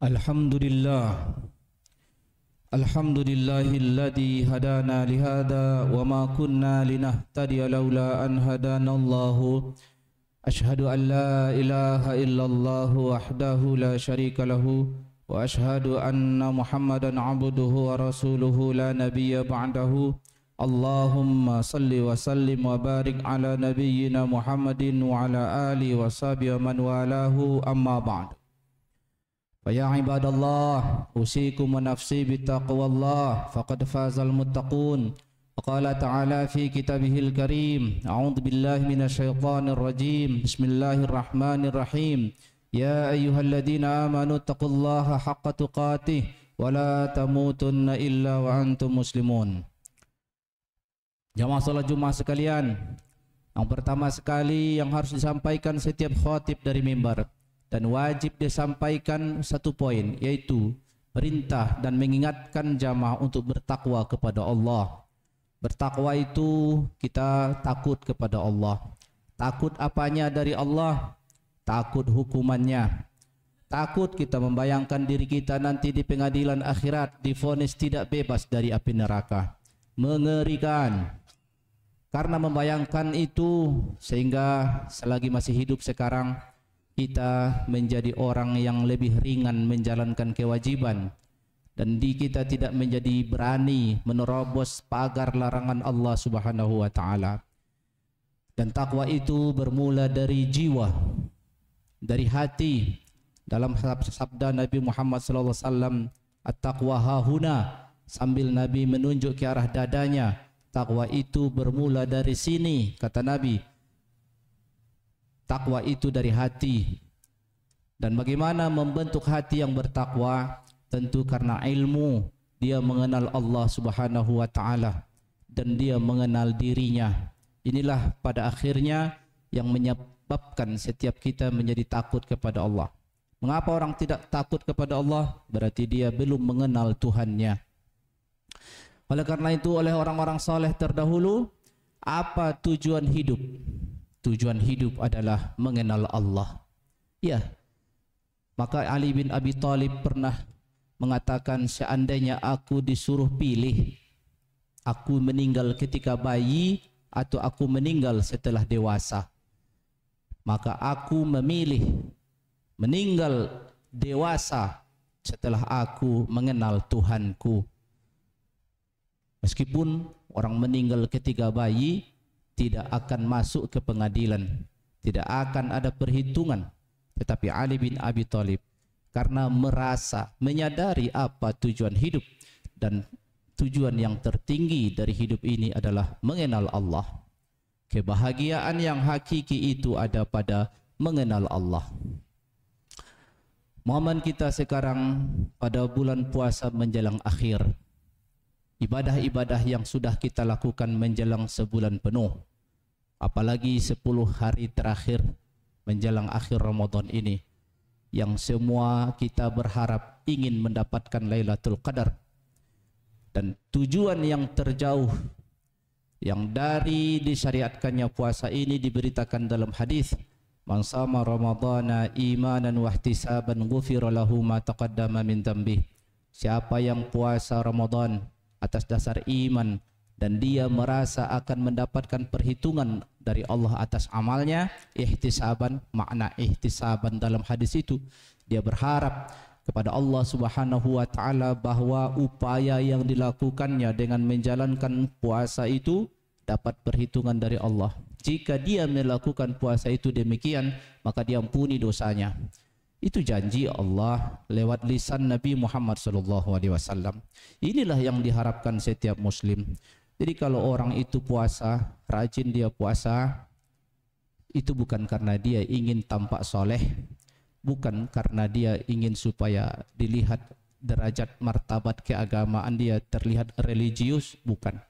Alhamdulillah. Alhamdulillahilladzi hadana lihada wa ma kunna linahtadiya laula an hadanallahu. Ashhadu an la ilaha illallah wahdahu la syarika lahu wa ashhadu anna Muhammadan abduhu wa rasuluhu la nabiyya ba'dahu. Allahumma salli wa sallim wa barik ala nabiyyina Muhammadin wa ala alihi wa sahbihi man walahu, amma ba'du. Ya ibadallah, usikum wa nafsi bittaqwallah, faqad fazal muttaqun. Qala ta'ala fi kitabihil karim, a'udzu billahi minasyaitonir rajim. Bismillahirrahmanirrahim. Ya ayyuhalladzina amanu taqullaha haqqa tuqatih wa la tamutunna illa wa antum muslimun. Jamaah salat Jumat sekalian, yang pertama sekali yang harus disampaikan setiap khatib dari mimbar dan wajib disampaikan satu poin, yaitu perintah dan mengingatkan jamaah untuk bertakwa kepada Allah. Bertakwa itu kita takut kepada Allah. Takut apanya dari Allah? Takut hukumannya. Takut kita membayangkan diri kita nanti di pengadilan akhirat divonis tidak bebas dari api neraka. Mengerikan. Karena membayangkan itu sehingga selagi masih hidup sekarang kita menjadi orang yang lebih ringan menjalankan kewajiban, dan kita tidak menjadi berani menerobos pagar larangan Allah Subhanahu wa taala. Dan takwa itu bermula dari jiwa, dari hati. Dalam sabda Nabi Muhammad sallallahu alaihi wasallam, at-taqwa hahuna, sambil Nabi menunjuk ke arah dadanya. Takwa itu bermula dari sini, kata Nabi. Takwa itu dari hati. Dan bagaimana membentuk hati yang bertakwa? Tentu karena ilmu. Dia mengenal Allah Subhanahu wa taala dan dia mengenal dirinya. Inilah pada akhirnya yang menyebabkan setiap kita menjadi takut kepada Allah. Mengapa orang tidak takut kepada Allah? Berarti dia belum mengenal Tuhannya. Oleh karena itu, oleh orang-orang saleh terdahulu, apa tujuan hidup? Tujuan hidup adalah mengenal Allah. Ya, maka Ali bin Abi Thalib pernah mengatakan, seandainya aku disuruh pilih, aku meninggal ketika bayi atau aku meninggal setelah dewasa, maka aku memilih meninggal dewasa setelah aku mengenal Tuhanku. Meskipun orang meninggal ketika bayi tidak akan masuk ke pengadilan, tidak akan ada perhitungan, tetapi Ali bin Abi Thalib karena merasa, menyadari apa tujuan hidup, dan tujuan yang tertinggi dari hidup ini adalah mengenal Allah. Kebahagiaan yang hakiki itu ada pada mengenal Allah. Momen kita sekarang pada bulan puasa menjelang akhir, ibadah-ibadah yang sudah kita lakukan menjelang sebulan penuh, apalagi 10 hari terakhir menjelang akhir Ramadan ini, yang semua kita berharap ingin mendapatkan Lailatul Qadar. Dan tujuan yang terjauh yang dari disyariatkannya puasa ini diberitakan dalam hadis, man shama ramadhana imanan wa ihtisaban ghufira lahu ma taqaddama min dzambih. Siapa yang puasa Ramadan atas dasar iman dan dia merasa akan mendapatkan perhitungan dari Allah atas amalnya, ihtisaban, makna ihtisaban dalam hadis itu, dia berharap kepada Allah Subhanahu wa taala bahwa upaya yang dilakukannya dengan menjalankan puasa itu dapat perhitungan dari Allah. Jika dia melakukan puasa itu demikian, maka diampuni dosanya. Itu janji Allah lewat lisan Nabi Muhammad SAW. Inilah yang diharapkan setiap muslim. Jadi kalau orang itu puasa, rajin dia puasa, itu bukan karena dia ingin tampak soleh, bukan karena dia ingin supaya dilihat derajat martabat keagamaan dia terlihat religius, bukan.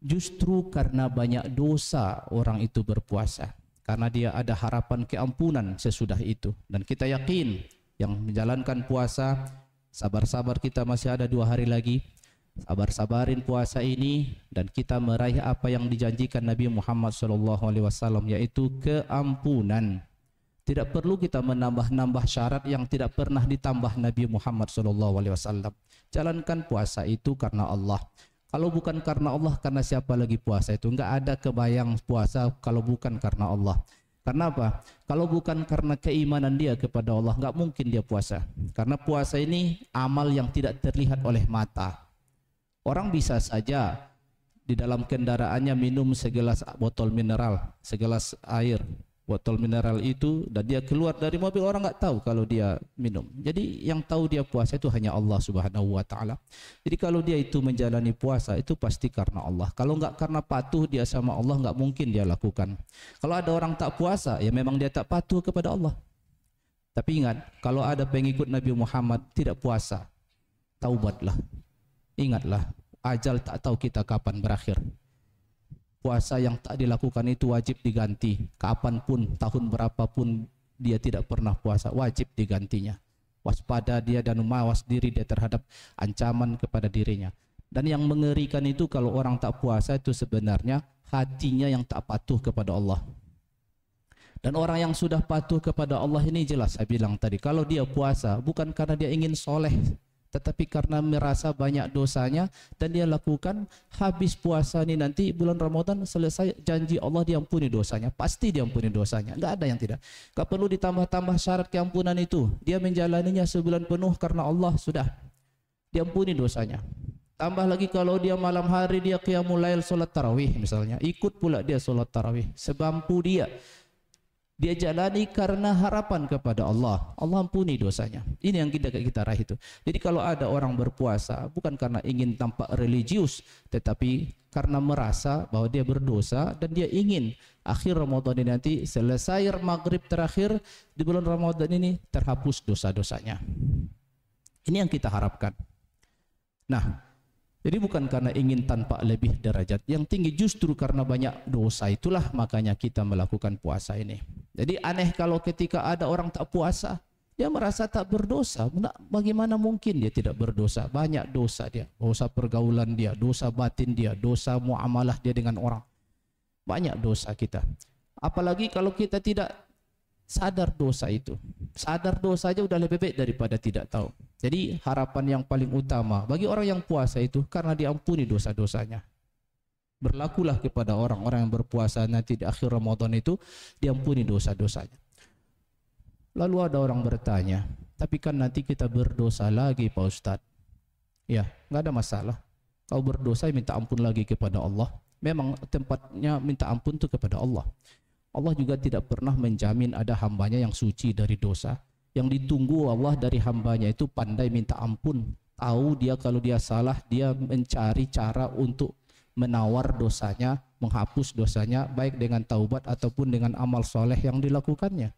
Justru karena banyak dosa orang itu berpuasa, karena dia ada harapan keampunan sesudah itu. Dan kita yakin yang menjalankan puasa, sabar-sabar, kita masih ada 2 hari lagi, sabar-sabarin puasa ini dan kita meraih apa yang dijanjikan Nabi Muhammad SAW, yaitu keampunan. Tidak perlu kita menambah-nambah syarat yang tidak pernah ditambah Nabi Muhammad SAW. Jalankan puasa itu karena Allah. Kalau bukan karena Allah, karena siapa lagi puasa itu? Enggak ada kebayang puasa kalau bukan karena Allah. Karena apa? Kalau bukan karena keimanan dia kepada Allah, enggak mungkin dia puasa. Karena puasa ini amal yang tidak terlihat oleh mata. Orang bisa saja di dalam kendaraannya minum segelas botol mineral, segelas air, botol mineral itu, dan dia keluar dari mobil, orang nggak tahu kalau dia minum. Jadi yang tahu dia puasa itu hanya Allah Subhanahu wa Ta'ala. Jadi kalau dia itu menjalani puasa itu pasti karena Allah. Kalau nggak karena patuh dia sama Allah, nggak mungkin dia lakukan. Kalau ada orang tak puasa, ya memang dia tak patuh kepada Allah. Tapi ingat, kalau ada pengikut Nabi Muhammad tidak puasa, taubatlah. Ingatlah, ajal tak tahu kita kapan berakhir. Puasa yang tak dilakukan itu wajib diganti. Kapanpun, tahun berapapun dia tidak pernah puasa, wajib digantinya. Waspada dia dan mawas diri dia terhadap ancaman kepada dirinya. Dan yang mengerikan itu kalau orang tak puasa itu sebenarnya hatinya yang tak patuh kepada Allah. Dan orang yang sudah patuh kepada Allah ini jelas saya bilang tadi, kalau dia puasa bukan karena dia ingin soleh, tetapi karena merasa banyak dosanya dan dia lakukan. Habis puasa ini nanti bulan Ramadan selesai, janji Allah diampuni dosanya, pasti diampuni dosanya, enggak ada yang tidak. Enggak perlu ditambah-tambah syarat keampunan itu. Dia menjalaninya sebulan penuh karena Allah, sudah diampuni dosanya. Tambah lagi kalau dia malam hari dia qiyamul lail, salat tarawih misalnya, ikut pula dia salat tarawih, sebampu dia jalani karena harapan kepada Allah, Allah ampuni dosanya. Ini yang kita raih itu. Jadi kalau ada orang berpuasa bukan karena ingin tampak religius, tetapi karena merasa bahwa dia berdosa dan dia ingin akhir Ramadan ini nanti, selesai maghrib terakhir di bulan Ramadan ini, terhapus dosa-dosanya. Ini yang kita harapkan. Nah, jadi bukan karena ingin tanpa lebih derajat yang tinggi, justru karena banyak dosa itulah makanya kita melakukan puasa ini. Jadi aneh kalau ketika ada orang tak puasa, dia merasa tak berdosa. Bagaimana mungkin dia tidak berdosa? Banyak dosa dia, dosa pergaulan dia, dosa batin dia, dosa muamalah dia dengan orang. Banyak dosa kita. Apalagi kalau kita tidak sadar dosa itu. Sadar dosa aja udah lebih baik daripada tidak tahu. Jadi harapan yang paling utama bagi orang yang puasa itu karena diampuni dosa-dosanya. Berlakulah kepada orang-orang yang berpuasa nanti di akhir Ramadan itu diampuni dosa-dosanya. Lalu ada orang bertanya, tapi kan nanti kita berdosa lagi Pak Ustadz. Ya, nggak ada masalah. Kau berdosa minta ampun lagi kepada Allah. Memang tempatnya minta ampun itu kepada Allah. Allah juga tidak pernah menjamin ada hambanya yang suci dari dosa. Yang ditunggu Allah dari hambanya itu pandai minta ampun. Tahu dia kalau dia salah, dia mencari cara untuk menawar dosanya, menghapus dosanya, baik dengan taubat ataupun dengan amal soleh yang dilakukannya.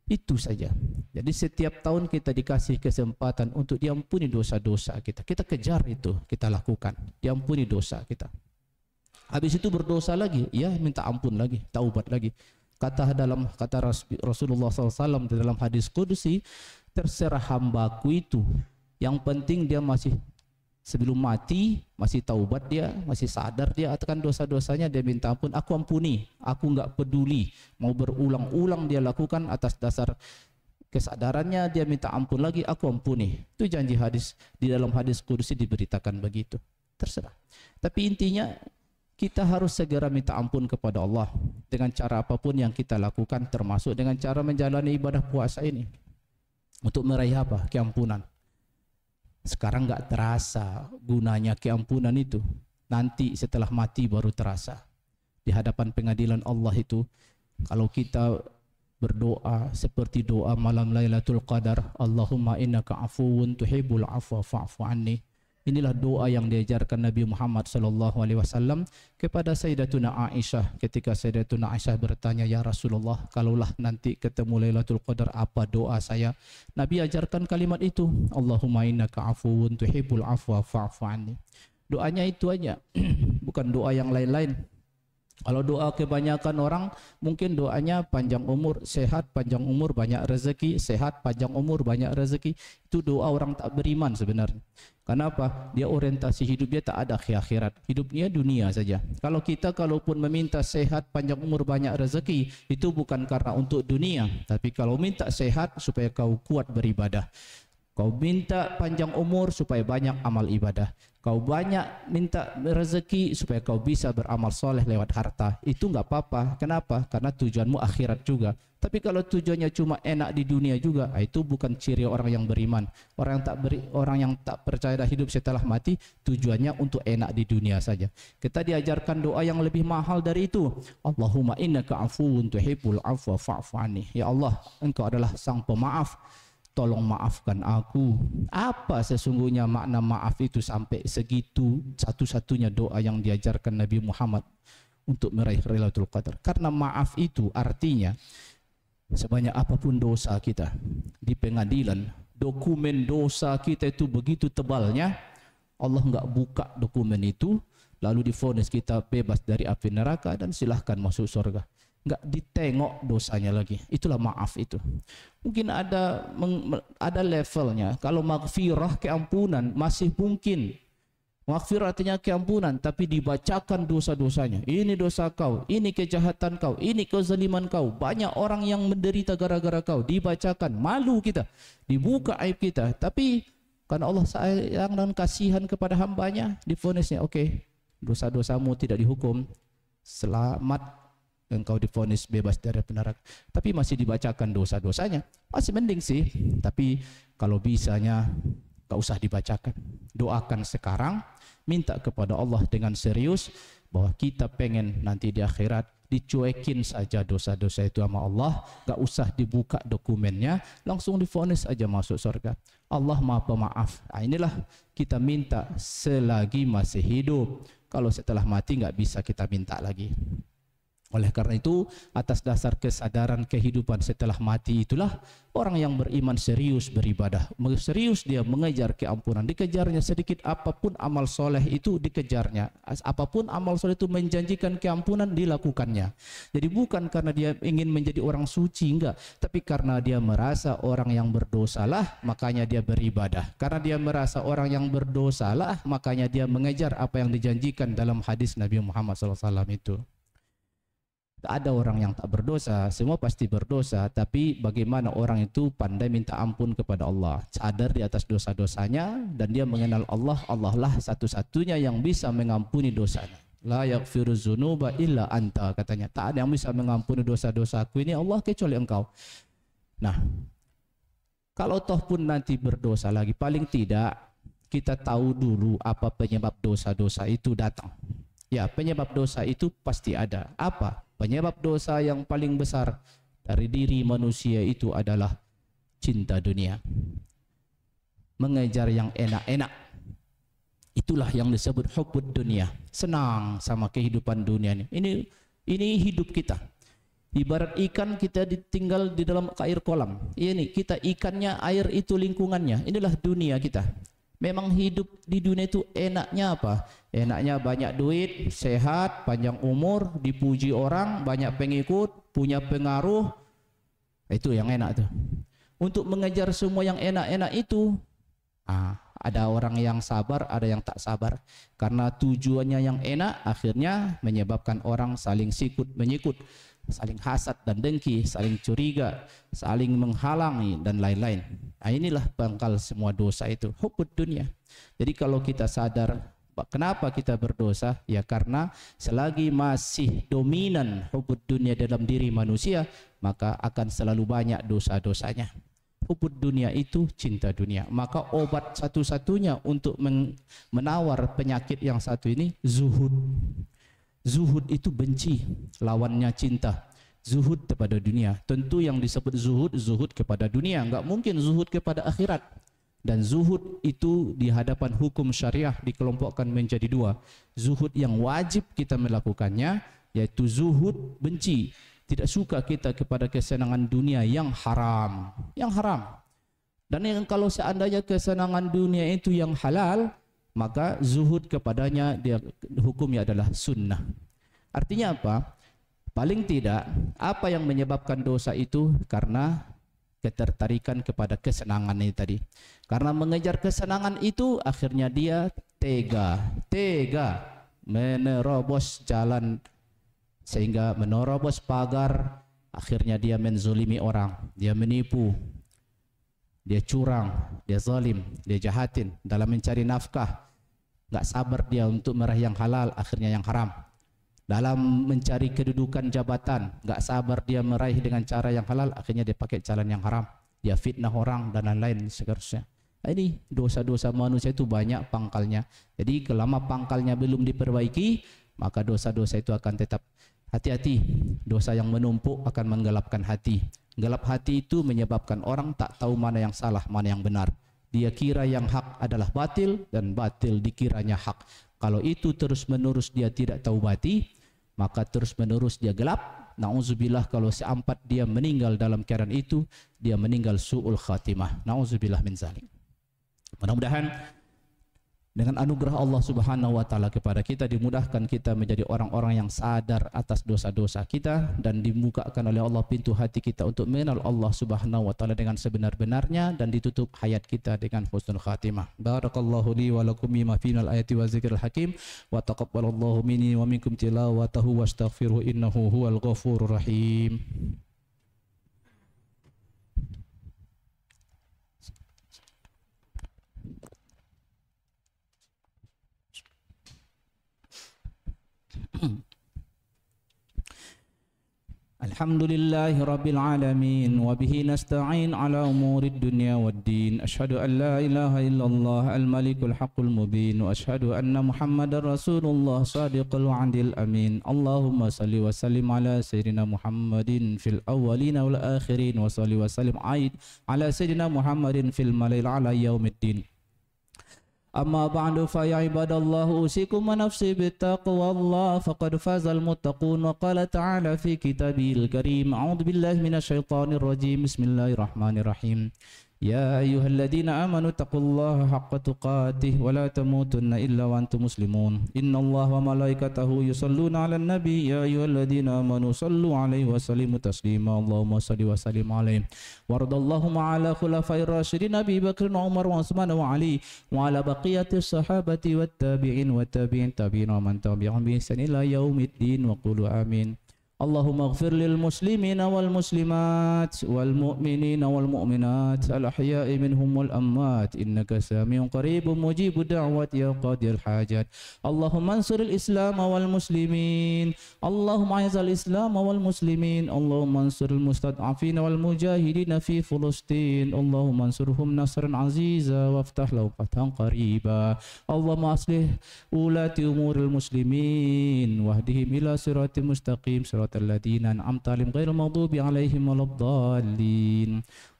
Itu saja. Jadi setiap tahun kita dikasih kesempatan untuk diampuni dosa-dosa kita. Kita kejar itu, kita lakukan. Diampuni dosa kita. Habis itu berdosa lagi, ya minta ampun lagi, taubat lagi. Kata Rasulullah SAW dalam hadis Qudsi, terserah hambaku itu, yang penting dia masih sebelum mati, masih taubat dia, masih sadar dia akan dosa-dosanya, dia minta ampun, aku ampuni, aku enggak peduli. Mau berulang-ulang dia lakukan atas dasar kesadarannya, dia minta ampun lagi, aku ampuni. Itu janji hadis, di dalam hadis Qudsi diberitakan begitu. Terserah. Tapi intinya, kita harus segera minta ampun kepada Allah dengan cara apapun yang kita lakukan, termasuk dengan cara menjalani ibadah puasa ini untuk meraih apa? Keampunan. Sekarang nggak terasa gunanya keampunan itu, nanti setelah mati baru terasa di hadapan pengadilan Allah itu. Kalau kita berdoa seperti doa malam Lailatul Qadar, Allahumma innaka afuwun tuhibbul afwa fa'fu anni. Inilah doa yang diajarkan Nabi Muhammad SAW kepada Sayyidatuna Aisyah. Ketika Sayyidatuna Aisyah bertanya, ya Rasulullah, kalaulah nanti ketemu Lailatul Qadar, apa doa saya? Nabi ajarkan kalimat itu, Allahumma innaka afuwun tuhibbul afwa fa'fu anni. Doanya itu aja, bukan doa yang lain-lain. Kalau doa kebanyakan orang mungkin doanya panjang umur, sehat, panjang umur, banyak rezeki, sehat, panjang umur, banyak rezeki. Itu doa orang tak beriman sebenarnya. Kenapa? Dia orientasi hidup dia tak ada akhirat. Hidupnya dunia saja. Kalau kita kalaupun meminta sehat, panjang umur, banyak rezeki, itu bukan karena untuk dunia, tapi kalau minta sehat supaya kau kuat beribadah. Kau minta panjang umur supaya banyak amal ibadah. Kau banyak minta rezeki supaya kau bisa beramal soleh lewat harta. Itu enggak apa-apa. Kenapa? Karena tujuanmu akhirat juga. Tapi kalau tujuannya cuma enak di dunia juga, itu bukan ciri orang yang beriman. Orang yang tak percaya dah hidup setelah mati, tujuannya untuk enak di dunia saja. Kita diajarkan doa yang lebih mahal dari itu. Allahumma innaka afuwun tuhibbul afwa fa'fu anni. Ya Allah, Engkau adalah sang pemaaf. Tolong maafkan aku. Apa sesungguhnya makna maaf itu sampai segitu? Satu-satunya doa yang diajarkan Nabi Muhammad untuk meraih Lailatul Qadar. Karena maaf itu artinya sebanyak apapun dosa kita di pengadilan, dokumen dosa kita itu begitu tebalnya, Allah enggak buka dokumen itu, lalu divonis kita bebas dari api neraka dan silahkan masuk surga. Enggak ditengok dosanya lagi. Itulah maaf itu. Mungkin ada levelnya. Kalau maghfirah, keampunan, masih mungkin. Maghfirah artinya keampunan, tapi dibacakan dosa-dosanya. Ini dosa kau, ini kejahatan kau, ini kezaliman kau. Banyak orang yang menderita gara-gara kau. Dibacakan, malu kita. Dibuka aib kita. Tapi karena Allah sayang dan kasihan kepada hambanya, divonisnya, oke, dosa-dosamu tidak dihukum. Selamat, engkau divonis bebas dari neraka. Tapi masih dibacakan dosa-dosanya. Masih mending sih. Tapi kalau bisanya gak usah dibacakan. Doakan sekarang, minta kepada Allah dengan serius bahwa kita pengen nanti di akhirat dicuekin saja dosa-dosa itu sama Allah, gak usah dibuka dokumennya, langsung divonis aja masuk surga. Allah Maha Pemaaf. Nah, inilah kita minta selagi masih hidup. Kalau setelah mati gak bisa kita minta lagi. Oleh karena itu, atas dasar kesadaran kehidupan setelah mati itulah orang yang beriman serius beribadah. Serius dia mengejar keampunan. Dikejarnya sedikit apapun amal soleh itu dikejarnya. Apapun amal soleh itu menjanjikan keampunan dilakukannya. Jadi bukan karena dia ingin menjadi orang suci, enggak. Tapi karena dia merasa orang yang berdosalah, makanya dia beribadah. Karena dia merasa orang yang berdosalah, makanya dia mengejar apa yang dijanjikan dalam hadis Nabi Muhammad SAW itu. Tak ada orang yang tak berdosa, semua pasti berdosa, tapi bagaimana orang itu pandai minta ampun kepada Allah, sadar di atas dosa-dosanya, dan dia mengenal Allah. Allah lah satu-satunya yang bisa mengampuni dosanya. La yaghfiru dzunuba illa anta, katanya. Tak ada yang bisa mengampuni dosa-dosaku ini Allah kecuali engkau. Nah, kalau toh pun nanti berdosa lagi, paling tidak kita tahu dulu apa penyebab dosa-dosa itu datang. Ya, penyebab dosa itu pasti ada. Apa? Penyebab dosa yang paling besar dari diri manusia itu adalah cinta dunia. Mengejar yang enak-enak. Itulah yang disebut hubbud dunia. Senang sama kehidupan dunia ini. Ini hidup kita. Ibarat ikan kita ditinggal di dalam air kolam. Ini kita ikannya, air itu lingkungannya. Inilah dunia kita. Memang hidup di dunia itu enaknya apa? Enaknya banyak duit, sehat, panjang umur, dipuji orang, banyak pengikut, punya pengaruh. Itu yang enak tuh. Untuk mengejar semua yang enak-enak itu, ada orang yang sabar, ada yang tak sabar. Karena tujuannya yang enak, akhirnya menyebabkan orang saling sikut menyikut, saling hasad dan dengki, saling curiga, saling menghalangi dan lain-lain. Nah, inilah pangkal semua dosa itu, hubbud dunia. Jadi kalau kita sadar kenapa kita berdosa, ya karena selagi masih dominan hubbud dunia dalam diri manusia, maka akan selalu banyak dosa-dosanya. Hubbud dunia itu cinta dunia. Maka obat satu-satunya untuk menawar penyakit yang satu ini zuhud. Zuhud itu benci, lawannya cinta. Zuhud kepada dunia. Tentu yang disebut zuhud, zuhud kepada dunia. Enggak mungkin zuhud kepada akhirat. Dan zuhud itu di hadapan hukum syariah dikelompokkan menjadi dua. Zuhud yang wajib kita melakukannya, yaitu zuhud benci. Tidak suka kita kepada kesenangan dunia yang haram. Yang haram. Dan yang kalau seandainya kesenangan dunia itu yang halal, maka zuhud kepadanya dia hukumnya adalah sunnah. Artinya apa? Paling tidak, apa yang menyebabkan dosa itu karena ketertarikan kepada kesenangan ini tadi. Karena mengejar kesenangan itu, akhirnya dia tega menerobos jalan, sehingga menerobos pagar, akhirnya dia menzolimi orang, dia menipu, dia curang, dia zalim, dia jahatin dalam mencari nafkah. Enggak sabar dia untuk meraih yang halal, akhirnya yang haram. Dalam mencari kedudukan jabatan, enggak sabar dia meraih dengan cara yang halal, akhirnya dia pakai jalan yang haram. Dia fitnah orang dan lain-lain seterusnya. Ini dosa-dosa manusia itu banyak pangkalnya. Jadi selama pangkalnya belum diperbaiki, maka dosa-dosa itu akan tetap. Hati-hati, dosa yang menumpuk akan menggelapkan hati. Gelap hati itu menyebabkan orang tak tahu mana yang salah, mana yang benar. Dia kira yang hak adalah batil dan batil dikiranya hak. Kalau itu terus-menerus dia tidak taubati, maka terus-menerus dia gelap. Na'udzubillah, kalau seampat dia meninggal dalam keadaan itu, dia meninggal su'ul khatimah. Na'udzubillah min zalik. Mudah-mudahan dengan anugerah Allah Subhanahu wa taala kepada kita, dimudahkan kita menjadi orang-orang yang sadar atas dosa-dosa kita, dan dibukakan oleh Allah pintu hati kita untuk mengenal Allah Subhanahu wa taala dengan sebenar-benarnya, dan ditutup hayat kita dengan husnul khatimah. Barakallahu li wa lakum bima final ayati wa zikril hakim, wa taqabbalallahu minni wa minkum tilawatahu wastaghfiruhu innahu huwal ghafurur rahim. Alhamdulillahi Rabbil Alamin, wa bihi nasta'in ala umuri dunya waddin. Ashhadu an la ilaha illallah al-malikul haqqul mubin, wa ashhadu anna Muhammadar Rasulullah sadiqul wa'dil amin. Allahumma salli wa sallim ala sayyidina Muhammadin fil awwalina wal akhirin, wa salli wa sallim ala sayyidina Muhammadin fil malail ala yaumiddin. Amma ba'du fa ya ibadallah, usikum wa nafsi bittaqwallah, faqad fazal muttaqun. Wa qala ta'ala fi kitabil karim, a'udzu billahi minasyaitonir rajim, bismillahirrahmanirrahim. Ya ayyuhalladzina amanu taqullaha haqqa tuqatih wa la tamutunna illa wa antum muslimun. Innallaha wa malaikatahu yusalluna 'alan nabi, ya ayyuhalladzina amanu sallu 'alaihi wa sallimu taslima. Allahumma salli wa sallim 'alaihi. Waradallahu ma'ala khulafair rasyidin Abi Bakr wa Umar wa Utsman wa Ali wa ala baqiyatis sahabati wat tabi'in wa tabi'in tabi'in wa man tabi'ahum bi ihsan ila yaumiddin, wa qulu amin. Allahumma ighfir lil muslimina wal muslimat wal mu'minina wal mu'minat al ahya'i minhum wal amwat, innaka sami'un qaribun mujibud da'wat ya qadil hajat. Allahumma ansuril islam wal muslimin, Allahumma a'izzal islam wal muslimin, Allahumma ansuril mustad'afin wal mujahidin fi Filistin, Allahumma ansurhum nasran aziza waftah lahum fathan qariba. Allahumma aslih ulati umuril muslimin wahdihim ila siratal mustaqim, الذين أنعمت عليهم غير المغضوب عليهم ولا الضالين.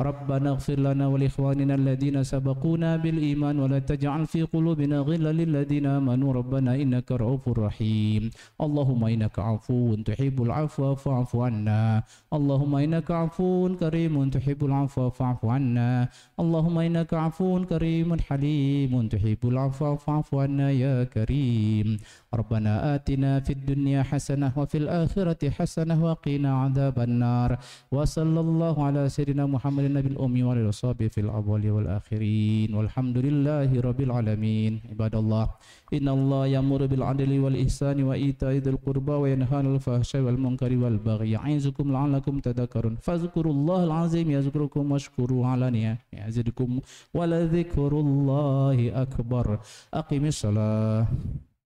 ربنا اغفر لنا ولإخواننا الذين سبقونا بالإيمان ولا تجعل في قلوبنا غلا للذين آمنوا ربنا إنك رؤوف رحيم. اللهم إنك عفو تحب العفو فاعف عنا. اللهم إنك عفو كريم تحب العفو فاعف عنا. اللهم إنك عفو كريم حليم تحب العفو فاعف عنا يا كريم. ربنا آتنا في الدنيا حسنة وفي الآخرة حسنة وقنا عذاب النار. وصلى الله على سيدنا محمد النبي الأمي وعلى آله وصحبه في الأول والآخرين والحمد لله رب العالمين. عباد الله، إن الله يأمر بالعدل والإحسان وإيتاء ذي القربى وينهى عن الفحشاء والمنكر والبغي يعظكم لعلكم تذكرون. فاذكروا الله العظيم يذكركم واشكروه على نعمه يزدكم ولذكر الله أكبر. أقم الصلاة.